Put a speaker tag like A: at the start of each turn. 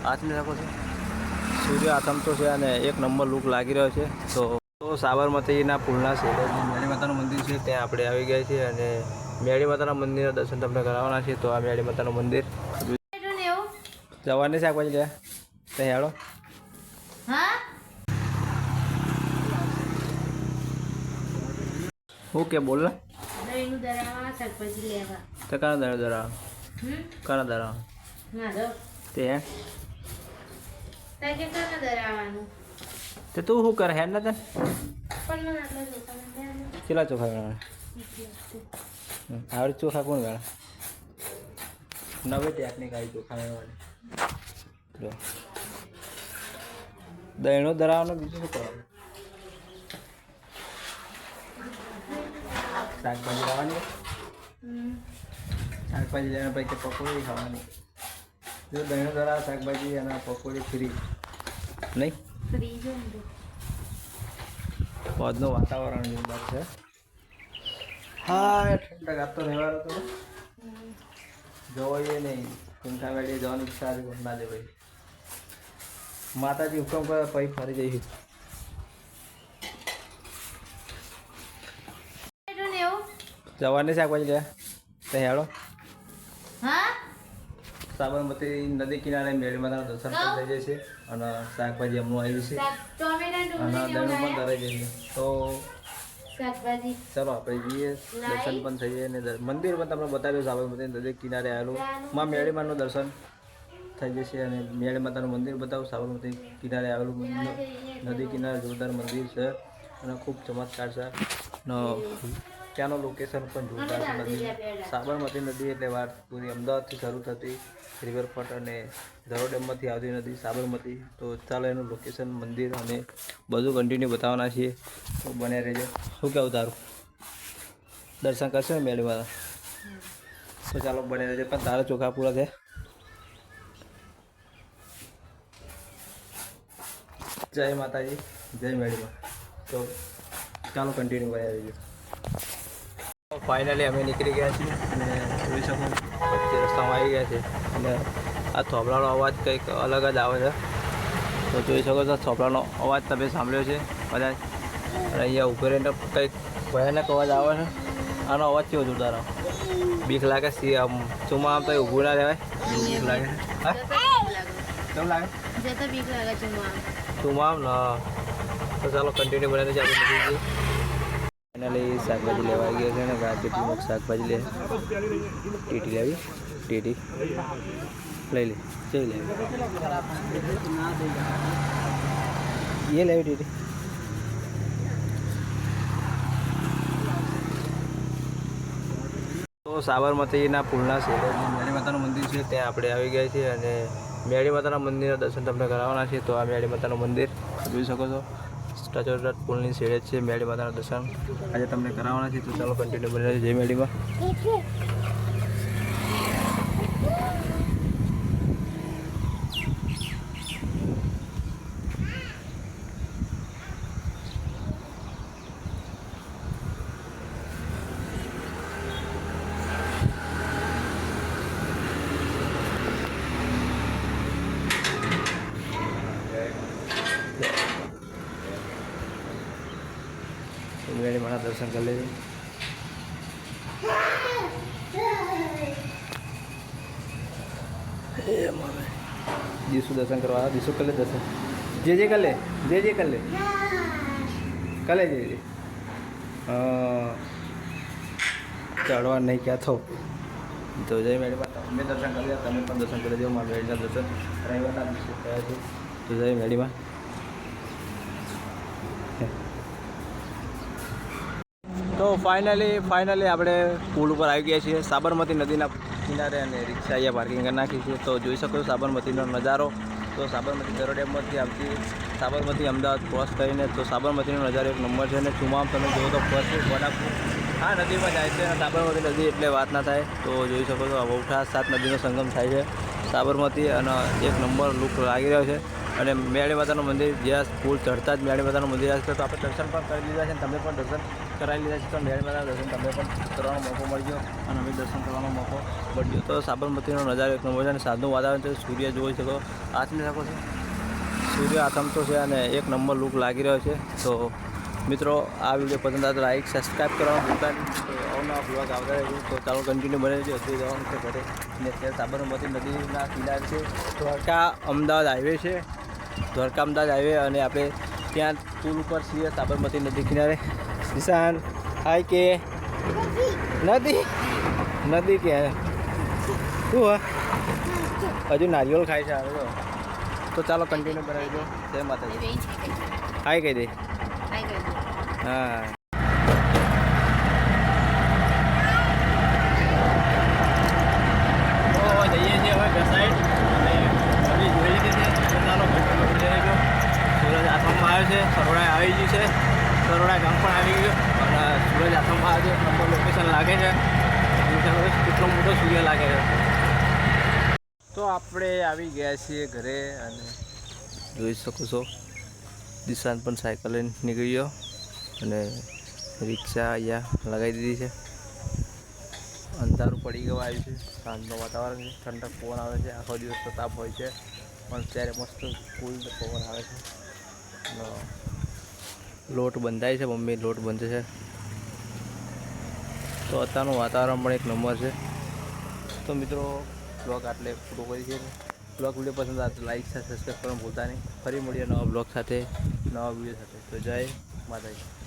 A: આચલી શકો છો સૂર્ય આથમતો છે અને એક નંબર લુક લાગી રહ્યો છે. તો સાબરમતીના પુલના છેડે મેળી માતાનું મંદિર છે ત્યાં આપણે આવી ગયા છીએ અને મેળી માતાના મંદિરના દર્શન તમને કરાવવાના છે. તો આ મેળી માતાનું મંદિર જવાની શાકભાજી લે ત્યાં હેડો. ઓકે બોલ ને તો કાના દરા કાના દરા તે તે તું શું કરે હેડ ને તને કેટલા ચોખા ગણા આવડે ચોખા કોણ ગણા નવે ટેકનિક આવી ચોખા ગણવાની દહીણો ધરાવવાનો બીજું શું કરવાનું શાકભાજી લાવવાની શાકભાજી લેવા પછી પકોડી ખાવાની જો દહીણો ધરાવ શાકભાજી અને પકોડી ફ્રી નહીં બધનું વાતાવરણ જોરદાર છે. હા ઠંડક આપતો રહેવાનો તો જોઈએ નહીં ઊંઠા વેડીએ જવાની ઈચ્છા હતી પણ ના દે ભાઈ માતાજી હુકમ કરે પછી ફરી જઈશું. જવાની શાકભાજી લે તો હેડો. સાબરમતી નદી કિનારે મેળી માતાના દર્શન પણ થઈ જાય છે અને શાકભાજી હમણાં આવી છે અને દહીણું પણ ધરાઈ જાય છે. તો ચાલો આપણે જઈએ દર્શન પણ થઈ જાય અને મંદિર પણ તમને બતાવ્યું સાબરમતી નદી કિનારે આવેલું માં મેળી માનું દર્શન થઈ જશે અને મેળી માતાનું મંદિર બતાવું સાબરમતી કિનારે આવેલું નદી કિનારે જોરદાર મંદિર છે અને ખૂબ ચમત્કાર છે. ત્યાંનું લોકેશન પણ જોરદાર છે. નદી સાબરમતી નદી એટલે વાત પૂરી અમદાવાદથી શરૂ થતી રિવરફ્રન્ટ અને ધરો ડેમમાંથી આવતી નદી સાબરમતી. તો ચાલો એનું લોકેશન મંદિર અને બધું કન્ટિન્યુ બતાવવાના છીએ તો બને રહેજો. શું કહેવું તારું દર્શન કરશે ને મેળી માતા તો ચાલો બને રહેજો. પણ તારા ચોખા પૂરા છે. જય માતાજી જય મેળીમાં. તો ચાલો કન્ટિન્યુ બને રહેજો. ફાઇનલી અમે નીકળી ગયા છીએ અને જોઈ શકો વચ્ચે રસ્તામાં આવી ગયા છે અને આ થોભલાનો અવાજ કંઈક અલગ જ આવે છે. તો જોઈ શકો છો થોભલાનો અવાજ તમે સાંભળ્યો છે કદાચ અને અહીંયા ઊભો રહીને કંઈક ભયાનક અવાજ આવે છે. આનો અવાજ કેવો જોરદાર આવે બીક લાગે સી આમ ચુમા આમ તો ઊભું ના રહેવાય બીક લાગે. હા કેમ લાગે ચુમા આમ ને. તો ચાલો કન્ટિન્યુ બનાવીને જ આપણે નીકળી જઈએ. ફાઇનલી શાકભાજી લેવા આવી ગયા છે ને ગાજરનું શાકભાજી લે ટીટી લેવી ટીટી લઈ લે જઈ લેવી એ લેવી ટીટી. તો સાબરમતીના પુલના છેડે મેળી માતાનું મંદિર છે ત્યાં આપણે આવી ગયા છીએ અને મેળી માતાના મંદિરના દર્શન તમને કરાવવાના છે. તો આ મેળી માતાનું મંદિર જોઈ શકો છો સ્ટાચ્યુ પુલની છેડે છે મેળી માતાના દર્શન આજે તમને કરાવવાના છે. તો ચાલો કન્ટિન્યુ બની જય મેળીમાં. મેળી માના દર્શન કરી લેજો. દીસુ દર્શન કરવા દીસુ કલે દર્શન જે કલે જે કલે કલે જે ચડવા નહીં ક્યાં થો. તો જય મેળી માતા અમે દર્શન કરી તમે પણ દર્શન કરી દો. મારા મેળીના દર્શન રવિવારના દિવસે થયા છે. તો જય મેળીમાં. તો ફાઇનલી આપણે પુલ ઉપર આવી ગયા છીએ સાબરમતી નદીના કિનારે અને રિક્ષા અહીંયા પાર્કિંગ કરી નાખી છે. તો જોઈ શકો છો સાબરમતીનો નજારો. તો સાબરમતી ધરો ડેમમાંથી આવતી સાબરમતી અમદાવાદ ક્રોસ કરીને તો સાબરમતીનો નજારો એક નંબર છે. અને ચુમામ તમે જુઓ તો ફર્સ્ટ વડાપુર આ નદીમાં જાય છે અને સાબરમતી નદી એટલે વાત ના થાય. તો જોઈ શકો છો વૌઠા 7 નદીનો સંગમ થાય છે સાબરમતી અને એક નંબર લુક લાગી રહ્યો છે. અને મેળી માતાનું મંદિર જ્યાં પુલ ચડતા જ મેળી માતાનું મંદિર આવે છે. તો આપણે દર્શન પણ કરી લીધા છે અને તમે પણ દર્શન કરાવી લીધા છે, તો મેળી માતાના દર્શન તમને પણ કરવાનો મોકો મળ્યો અને અમે દર્શન કરવાનો મોકો મળ્યો. તો સાબરમતીનો નજારો એક નંબર છે અને સાંજનું વાતાવરણ છે. સૂર્ય જોઈ શકો, આથમી શકો છો, સૂર્ય આથમતો છે અને એક નંબર લુક લાગી રહ્યો છે. તો મિત્રો આ વિડીયો પસંદ આવે તો લાઈક સબસ્ક્રાઈબ કરવાનું ભૂલતા નહીં. તો અવનવા બ્લોગ આવતા રહેજો. તો ચાલો કન્ટિન્યુ બને રહેજો. હજુ જવાનું છે ઘરે અને અત્યારે સાબરમતી નદીના કિનારે છે. દ્વારકા અમદાવાદ હાઈવે છે, દ્વારકા અમદાવાદ હાઈવે અને આપણે ત્યાં પુલ ઉપર છીએ સાબરમતી નદી કિનારે. કિસાન હાય કે નદી કે શું હા હજુ નારિયેળ ખાય છે આવે તો ચાલો કન્ટિન્યુ બનાવી દો. જય માતાજી. હાય કહી દે. હા તો જઈએ છીએ હવે ઘર સાઈડ અને જોઈ લીધી છે. તો ચાલો રહેજો. સૂરજ આથમમાં આવ્યો છે, સરોડા આવી ગયું છે, સરોડા ગામ પણ આવી ગયું અને સૂરજ આથમમાં આવ્યો છે. નંબર લોકેશન લાગે છે, કેટલો મોટો સૂર્ય લાગે છે. તો આપણે આવી ગયા છીએ ઘરે અને જોઈ શકો છો દિશાન પણ સાયકલ લઈને નીકળી ગયો અને રિક્ષા અહીંયા લગાવી દીધી છે. અંધારું પડી ગયું આવ્યું છે, સાંજનું વાતાવરણ છે, ઠંડક પવન આવે છે. આખો દિવસ તો તાપ હોય છે પણ ત્યારે મસ્ત કુલ પવન આવે છે. લોટ બંધાય છે, મમ્મી લોટ બંધે છે. તો અત્યારનું વાતાવરણ પણ એક નંબર છે. તો મિત્રો બ્લોગ આટલે પૂરો કરી છે. બ્લોગ વિડીયો પસંદ આવે તો લાઈક સબસ્ક્રાઈબ કરવાનું ભૂલતા નહીં. ફરી મળીએ નવા બ્લોગ સાથે, નવા વિડીયો સાથે. તો જય માતાજી.